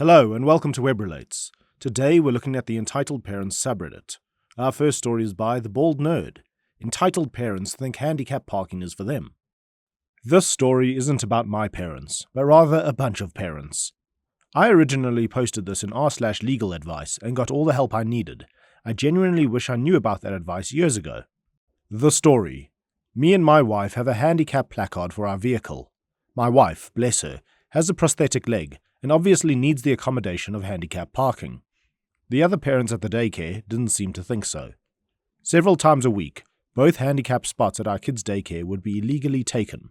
Hello and welcome to Web Relates. Today we're looking at the Entitled Parents subreddit. Our first story is by The Bald Nerd. Entitled parents think handicap parking is for them. This story isn't about my parents, but rather a bunch of parents. I originally posted this in r/legal advice and got all the help I needed. I genuinely wish I knew about that advice years ago. The story. Me and my wife have a handicap placard for our vehicle. My wife, bless her, has a prosthetic leg and obviously needs the accommodation of handicap parking. The other parents at the daycare didn't seem to think so. Several times a week, both handicap spots at our kids' daycare would be illegally taken.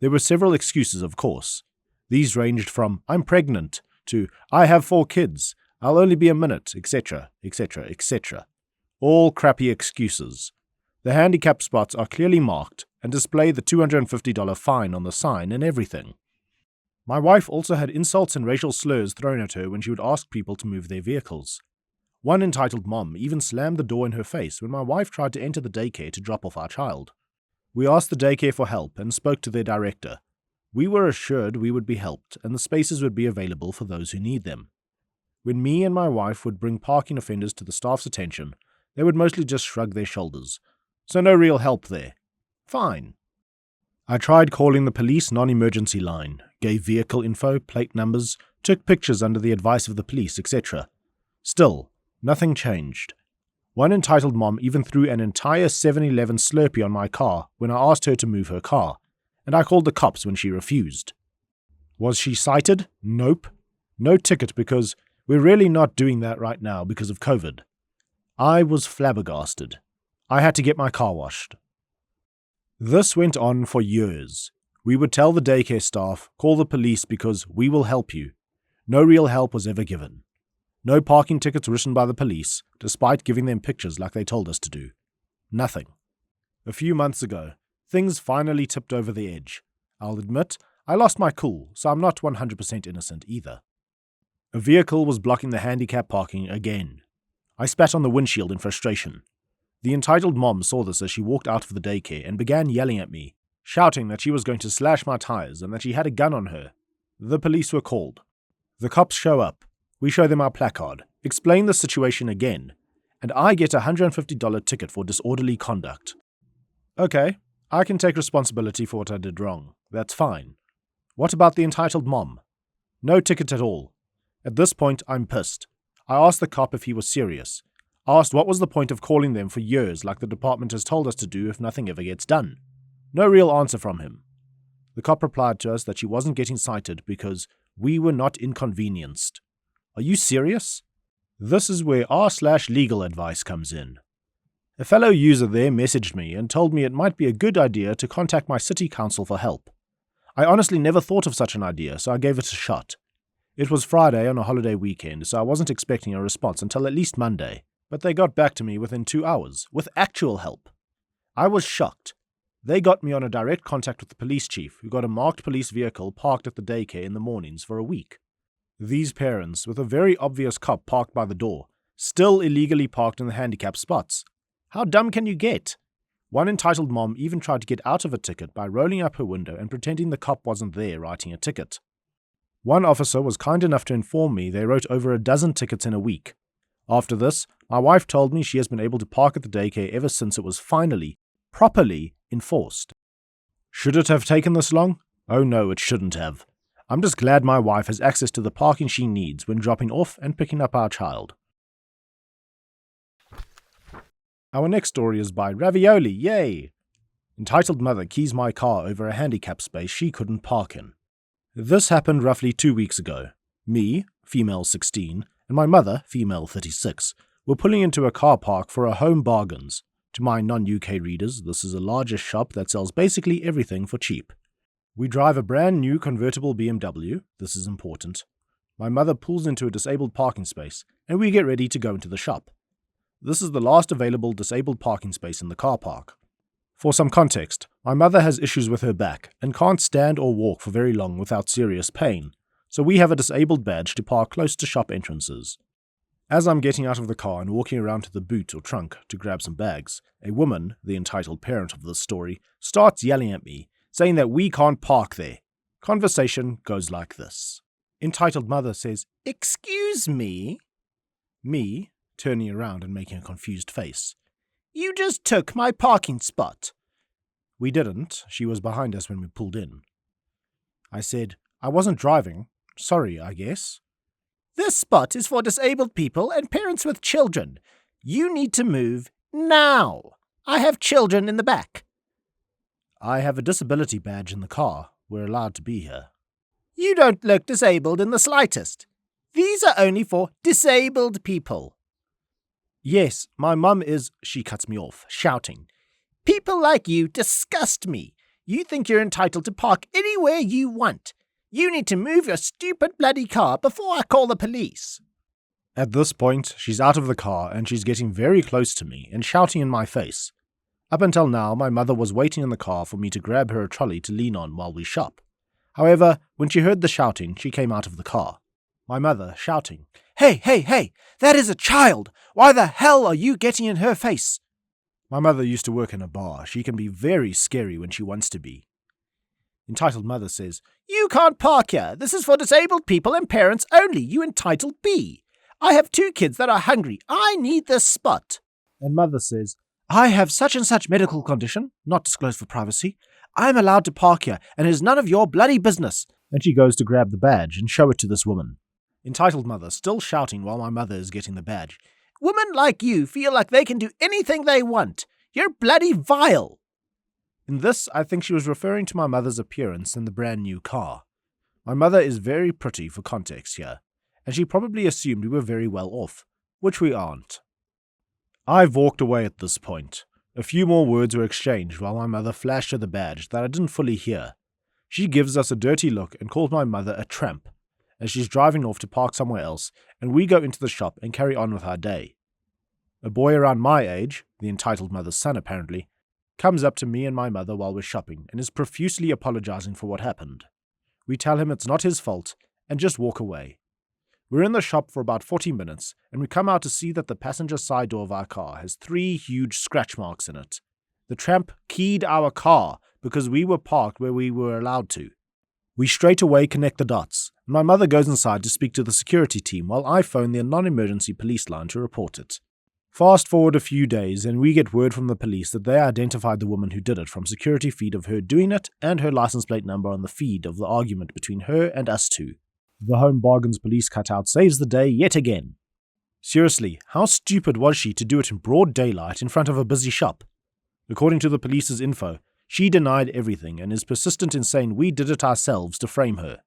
There were several excuses, of course. These ranged from, I'm pregnant, to, I have 4 kids, I'll only be a minute, etc., etc., etc. All crappy excuses. The handicap spots are clearly marked and display the $250 fine on the sign and everything. My wife also had insults and racial slurs thrown at her when she would ask people to move their vehicles. One entitled mom even slammed the door in her face when my wife tried to enter the daycare to drop off our child. We asked the daycare for help and spoke to their director. We were assured we would be helped and the spaces would be available for those who need them. When me and my wife would bring parking offenders to the staff's attention, they would mostly just shrug their shoulders. So no real help there. Fine. I tried calling the police non-emergency line, gave vehicle info, plate numbers, took pictures under the advice of the police, etc. Still, nothing changed. One entitled mom even threw an entire 7-Eleven Slurpee on my car when I asked her to move her car, and I called the cops when she refused. Was she cited? Nope. No ticket because we're really not doing that right now because of COVID. I was flabbergasted. I had to get my car washed. This went on for years. We would tell the daycare staff, call the police because we will help you. No real help was ever given. No parking tickets written by the police, despite giving them pictures like they told us to do. Nothing. A few months ago, things finally tipped over the edge. I'll admit, I lost my cool, so I'm not 100% innocent either. A vehicle was blocking the handicap parking again. I spat on the windshield in frustration. The entitled mom saw this as she walked out of the daycare and began yelling at me, shouting that she was going to slash my tires and that she had a gun on her. The police were called. The cops show up. We show them our placard, explain the situation again, and I get a $150 ticket for disorderly conduct. Okay, I can take responsibility for what I did wrong. That's fine. What about the entitled mom? No ticket at all. At this point, I'm pissed. I asked the cop if he was serious. Asked what was the point of calling them for years like the department has told us to do if nothing ever gets done. No real answer from him. The cop replied to us that she wasn't getting cited because we were not inconvenienced. Are you serious? This is where r/legal advice comes in. A fellow user there messaged me and told me it might be a good idea to contact my city council for help. I honestly never thought of such an idea, so I gave it a shot. It was Friday on a holiday weekend, so I wasn't expecting a response until at least Monday. But they got back to me within 2 hours, with actual help. I was shocked. They got me on a direct contact with the police chief, who got a marked police vehicle parked at the daycare in the mornings for a week. These parents, with a very obvious cop parked by the door, still illegally parked in the handicap spots. How dumb can you get? One entitled mom even tried to get out of a ticket by rolling up her window and pretending the cop wasn't there writing a ticket. One officer was kind enough to inform me they wrote over 12 tickets in a week. After this, my wife told me she has been able to park at the daycare ever since it was finally, properly enforced. Should it have taken this long? Oh no, it shouldn't have. I'm just glad my wife has access to the parking she needs when dropping off and picking up our child. Our next story is by Ravioli, yay! Entitled mother keys my car over a handicap space she couldn't park in. This happened roughly 2 weeks ago. Me, female 16, and my mother, female 36, were pulling into a car park for a Home Bargains. To my non-UK readers, this is a larger shop that sells basically everything for cheap. We drive a brand new convertible BMW, this is important. My mother pulls into a disabled parking space, and we get ready to go into the shop. This is the last available disabled parking space in the car park. For some context, my mother has issues with her back and can't stand or walk for very long without serious pain, so we have a disabled badge to park close to shop entrances. As I'm getting out of the car and walking around to the boot or trunk to grab some bags, a woman, the entitled parent of this story, starts yelling at me, saying that we can't park there. Conversation goes like this. Entitled mother says, "Excuse me?" Me, turning around and making a confused face. "You just took my parking spot." We didn't. She was behind us when we pulled in. I said, "I wasn't driving. Sorry, I guess." "This spot is for disabled people and parents with children. You need to move now. I have children in the back." "I have a disability badge in the car. We're allowed to be here." "You don't look disabled in the slightest. These are only for disabled people." "Yes, my mum is—" She cuts me off, shouting, "People like you disgust me. You think you're entitled to park anywhere you want. You need to move your stupid bloody car before I call the police." At this point, she's out of the car and she's getting very close to me and shouting in my face. Up until now, my mother was waiting in the car for me to grab her a trolley to lean on while we shop. However, when she heard the shouting, she came out of the car. My mother shouting, "Hey, hey, hey! That is a child! Why the hell are you getting in her face?" My mother used to work in a bar. She can be very scary when she wants to be. Entitled mother says, "You can't park here. This is for disabled people and parents only, you entitled B. I have 2 kids that are hungry. I need this spot." And mother says, "I have such and such medical condition, not disclosed for privacy. I'm allowed to park here, and it is none of your bloody business." And she goes to grab the badge and show it to this woman. Entitled mother still shouting while my mother is getting the badge. "Women like you feel like they can do anything they want. You're bloody vile." In this, I think she was referring to my mother's appearance in the brand new car. My mother is very pretty for context here, and she probably assumed we were very well off, which we aren't. I've walked away at this point. A few more words were exchanged while my mother flashed her the badge that I didn't fully hear. She gives us a dirty look and calls my mother a tramp, as she's driving off to park somewhere else, and we go into the shop and carry on with our day. A boy around my age, the entitled mother's son apparently, comes up to me and my mother while we're shopping and is profusely apologizing for what happened. We tell him it's not his fault and just walk away. We're in the shop for about 40 minutes, and we come out to see that the passenger side door of our car has 3 huge scratch marks in it. The tramp keyed our car because we were parked where we were allowed to. We straight away connect the dots, and my mother goes inside to speak to the security team while I phone the non-emergency police line to report it. Fast forward a few days, and we get word from the police that they identified the woman who did it from security feed of her doing it and her license plate number on the feed of the argument between her and us two. The Home Bargains police cutout saves the day yet again. Seriously, how stupid was she to do it in broad daylight in front of a busy shop? According to the police's info, she denied everything and is persistent in saying we did it ourselves to frame her.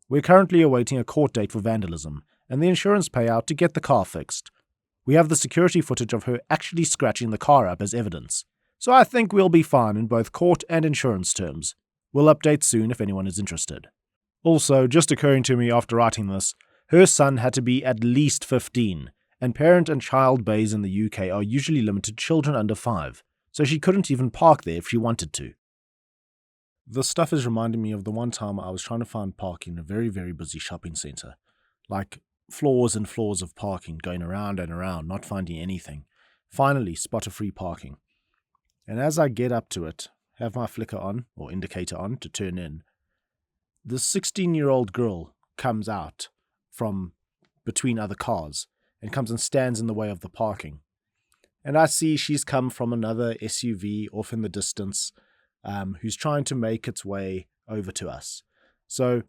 We're currently awaiting a court date for vandalism and the insurance payout to get the car fixed. We have the security footage of her actually scratching the car up as evidence, so I think we'll be fine in both court and insurance terms. We'll update soon if anyone is interested. Also, just occurring to me after writing this, her son had to be at least 15, and parent and child bays in the UK are usually limited to children under 5, so she couldn't even park there if she wanted to. This stuff is reminding me of the one time I was trying to find parking in a very, very busy shopping centre. Like, floors and floors of parking, going around and around, not finding anything. Finally, spot a free parking. And as I get up to it, have my flicker on, or indicator on, to turn in, this 16-year-old girl comes out from between other cars and comes and stands in the way of the parking. And I see she's come from another SUV off in the distance, who's trying to make its way over to us. So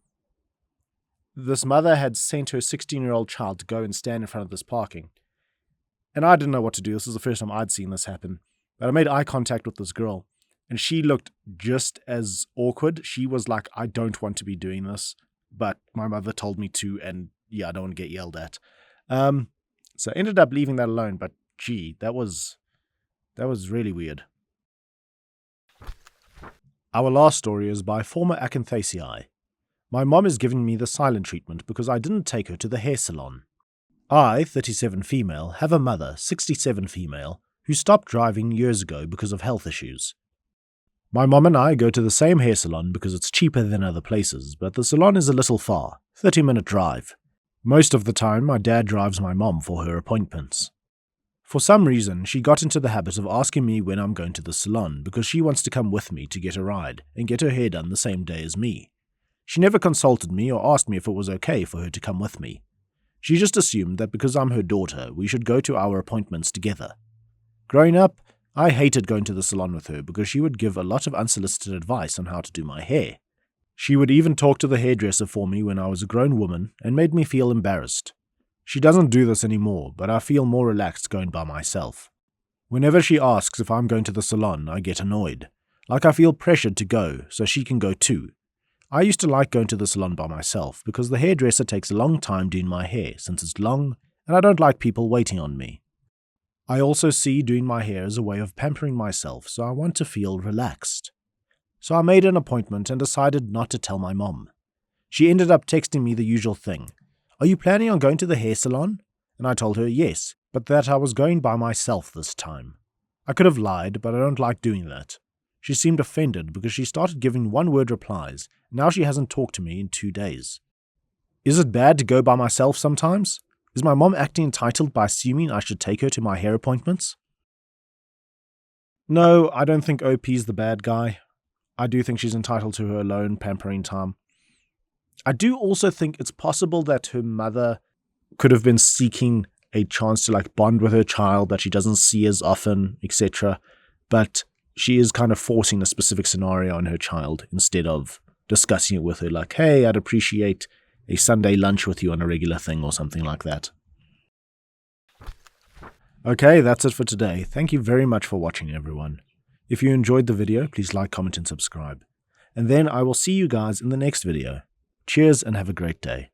this mother had sent her 16-year-old child to go and stand in front of this parking. And I didn't know what to do. This was the first time I'd seen this happen. But I made eye contact with this girl, and she looked just as awkward. She was like, I don't want to be doing this, but my mother told me to, and yeah, I don't want to get yelled at. So I ended up leaving that alone, but gee, that was really weird. Our last story is by former Acanthaceae. My mom is giving me the silent treatment because I didn't take her to the hair salon. I, 37 female, have a mother, 67 female, who stopped driving years ago because of health issues. My mom and I go to the same hair salon because it's cheaper than other places, but the salon is a little far, 30-minute drive. Most of the time, my dad drives my mom for her appointments. For some reason, she got into the habit of asking me when I'm going to the salon because she wants to come with me to get a ride and get her hair done the same day as me. She never consulted me or asked me if it was okay for her to come with me. She just assumed that because I'm her daughter, we should go to our appointments together. Growing up, I hated going to the salon with her because she would give a lot of unsolicited advice on how to do my hair. She would even talk to the hairdresser for me when I was a grown woman and made me feel embarrassed. She doesn't do this anymore, but I feel more relaxed going by myself. Whenever she asks if I'm going to the salon, I get annoyed. Like I feel pressured to go, so she can go too. I used to like going to the salon by myself because the hairdresser takes a long time doing my hair since it's long and I don't like people waiting on me. I also see doing my hair as a way of pampering myself, so I want to feel relaxed. So I made an appointment and decided not to tell my mom. She ended up texting me the usual thing. "Are you planning on going to the hair salon?" And I told her yes, but that I was going by myself this time. I could have lied, but I don't like doing that. She seemed offended because she started giving one-word replies, and now she hasn't talked to me in 2 days. Is it bad to go by myself sometimes? Is my mom acting entitled by assuming I should take her to my hair appointments? No, I don't think OP's the bad guy. I do think she's entitled to her alone pampering time. I do also think it's possible that her mother could have been seeking a chance to bond with her child that she doesn't see as often, etc. But she is kind of forcing a specific scenario on her child instead of discussing it with her like, hey, I'd appreciate a Sunday lunch with you on a regular thing or something like that. Okay, that's it for today. Thank you very much for watching, everyone. If you enjoyed the video, please like, comment, and subscribe. And then I will see you guys in the next video. Cheers and have a great day.